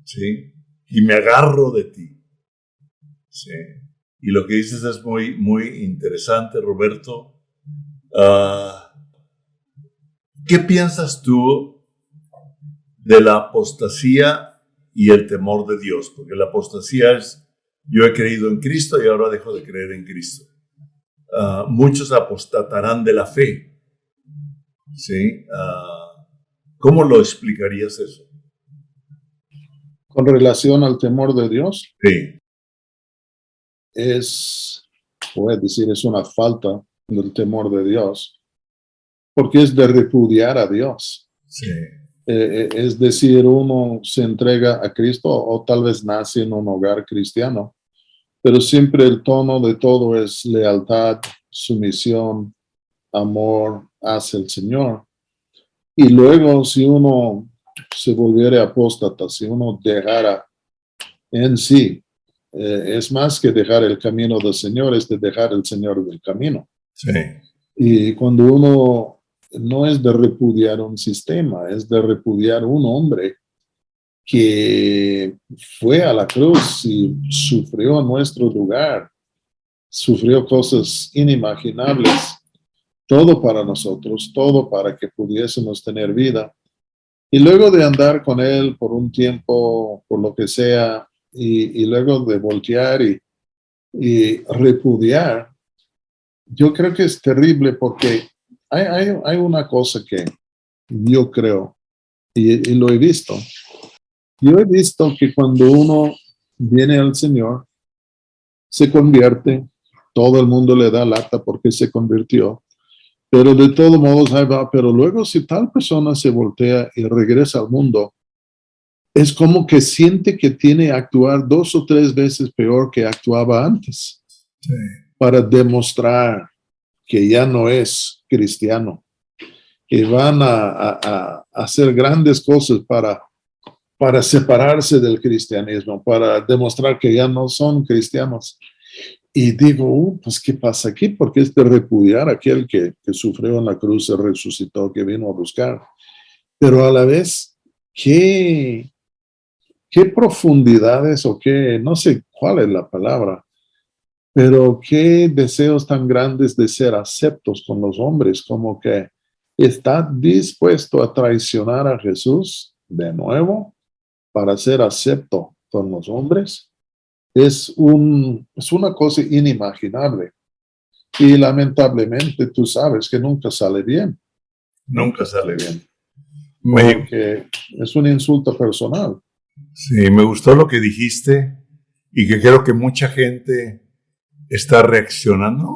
¿Sí? Y me agarro de ti. ¿Sí? Y lo que dices es muy, muy interesante, Roberto. ¿Qué piensas tú de la apostasía y el temor de Dios? Porque la apostasía es, yo he creído en Cristo y ahora dejo de creer en Cristo. Muchos apostatarán de la fe. ¿Sí? ¿Cómo lo explicarías eso? Con relación al temor de Dios, Sí, voy a decir, es una falta del temor de Dios, porque es de repudiar a Dios. sí, Es decir, uno se entrega a Cristo o tal vez nace en un hogar cristiano, pero siempre el tono de todo es lealtad, sumisión, amor hacia el Señor. Y luego, si uno se volviera apóstata, si uno dejara en sí, es más que dejar el camino del Señor, es de dejar el Señor del camino. sí, Y cuando uno no es de repudiar un sistema, es de repudiar un hombre que fue a la cruz y sufrió en nuestro lugar, sufrió cosas inimaginables, todo para nosotros, todo para que pudiésemos tener vida. Y luego de andar con él por un tiempo, por lo que sea, y luego de voltear y repudiar, yo creo que es terrible porque hay una cosa que yo creo, y lo he visto. Yo he visto que cuando uno viene al Señor, se convierte, todo el mundo le da lata porque se convirtió, pero de todos modos ahí va. Pero luego si tal persona se voltea y regresa al mundo, es como que siente que tiene que actuar 2 o 3 veces peor que actuaba antes sí. para demostrar que ya no es cristiano, que van a hacer grandes cosas para separarse del cristianismo, para demostrar que ya no son cristianos. Y digo, pues, ¿qué pasa aquí? Porque es de repudiar a aquel que sufrió en la cruz, se resucitó, que vino a buscar. Pero a la vez, ¿qué profundidades o qué, no sé cuál es la palabra, pero qué deseos tan grandes de ser aceptos con los hombres, como que está dispuesto a traicionar a Jesús de nuevo para ser acepto con los hombres? Es una cosa inimaginable. Y lamentablemente tú sabes que nunca sale bien. Nunca sale bien. Porque es un insulto personal. Sí, me gustó lo que dijiste y que creo que mucha gente está reaccionando,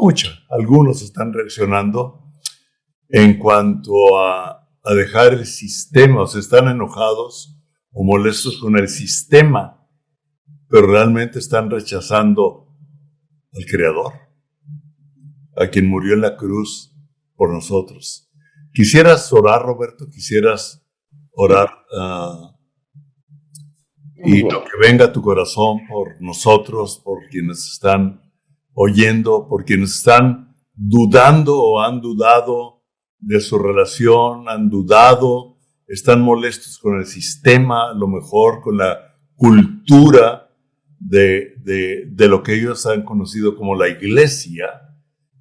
algunos están reaccionando en cuanto a dejar el sistema, o sea, están enojados o molestos con el sistema, pero realmente están rechazando al Creador, a quien murió en la cruz por nosotros. ¿Quisieras orar, Roberto? ¿Quisieras orar y lo que venga a tu corazón por nosotros, por quienes están oyendo, por quienes están dudando o han dudado de su relación, han dudado, están molestos con el sistema, a lo mejor con la cultura de lo que ellos han conocido como la iglesia,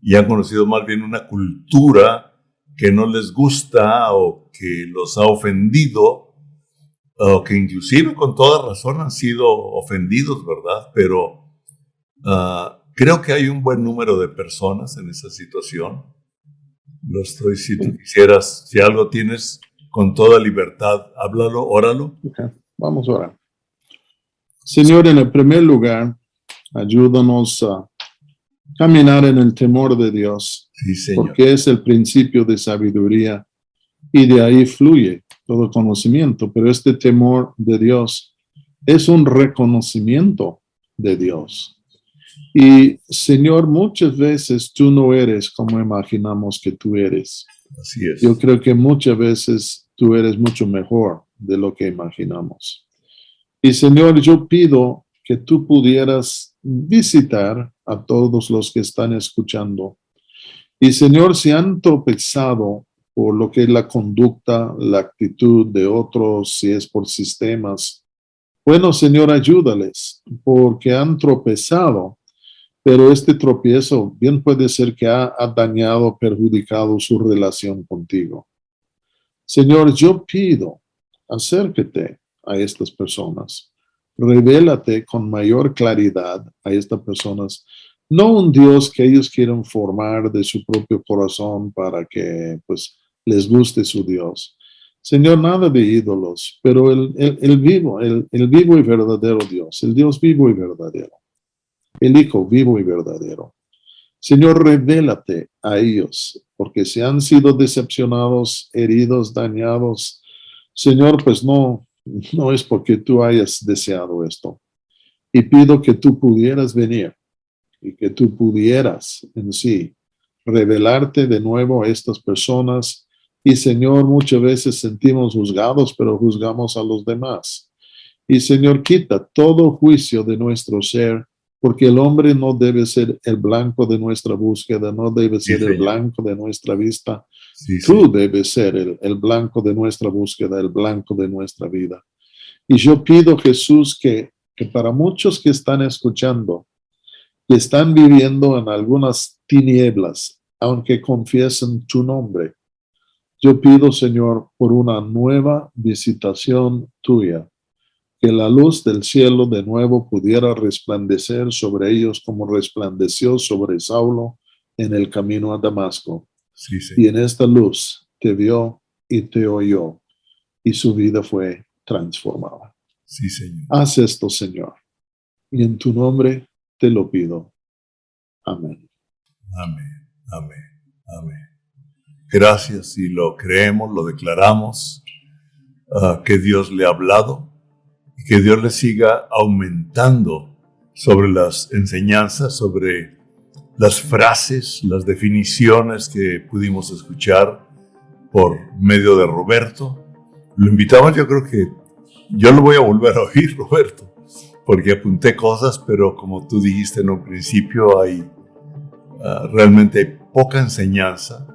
y han conocido más bien una cultura que no les gusta o que los ha ofendido, o que inclusive con toda razón han sido ofendidos, ¿verdad? Pero creo que hay un buen número de personas en esa situación. Si tú quisieras, si algo tienes, con toda libertad, háblalo, óralo. Okay. Vamos a orar. Señor, en el primer lugar, ayúdanos a caminar en el temor de Dios. Sí, Señor. Porque es el principio de sabiduría y de ahí fluye todo conocimiento. Pero este temor de Dios es un reconocimiento de Dios. Y, Señor, muchas veces tú no eres como imaginamos que tú eres. Así es. Yo creo que muchas veces tú eres mucho mejor de lo que imaginamos. Y, Señor, yo pido que tú pudieras visitar a todos los que están escuchando. Y, Señor, si han tropezado por lo que es la conducta, la actitud de otros, si es por sistemas, bueno, Señor, ayúdales, porque han tropezado. Pero este tropiezo bien puede ser que ha dañado, perjudicado su relación contigo. Señor, yo pido, acércate a estas personas. Revélate con mayor claridad a estas personas. No un Dios que ellos quieren formar de su propio corazón para que pues les guste su Dios, Señor, nada de ídolos, pero el vivo, el vivo y verdadero Dios, el Dios vivo y verdadero, el Hijo vivo y verdadero. Señor, revélate a ellos, porque si han sido decepcionados, heridos, dañados, Señor, pues no es porque tú hayas deseado esto. Y pido que tú pudieras venir y que tú pudieras en sí revelarte de nuevo a estas personas. Y Señor, muchas veces sentimos juzgados, pero juzgamos a los demás. Y Señor, quita todo juicio de nuestro ser, porque el hombre no debe ser el blanco de nuestra búsqueda, no debe ser el blanco de nuestra vista. Tú debes ser el blanco de nuestra búsqueda, el blanco de nuestra vida. Y yo pido, Jesús, que para muchos que están escuchando, que están viviendo en algunas tinieblas, aunque confiesen tu nombre, yo pido, Señor, por una nueva visitación tuya, que la luz del cielo de nuevo pudiera resplandecer sobre ellos como resplandeció sobre Saulo en el camino a Damasco. Y en esta luz te vio y te oyó, y su vida fue transformada. Sí, Señor. Haz esto, Señor, y en tu nombre te lo pido. Amén. Amén, amén, amén. Gracias, y lo creemos, lo declaramos, que Dios le ha hablado y que Dios le siga aumentando sobre las enseñanzas, sobre las frases, las definiciones que pudimos escuchar por medio de Roberto. Lo invitamos, yo creo que yo lo voy a volver a oír, Roberto, porque apunté cosas, pero como tú dijiste en un principio, realmente hay poca enseñanza,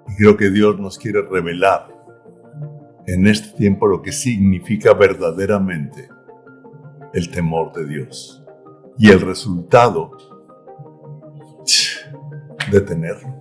y creo que Dios nos quiere revelar en este tiempo lo que significa verdaderamente el temor de Dios y el resultado de tenerlo.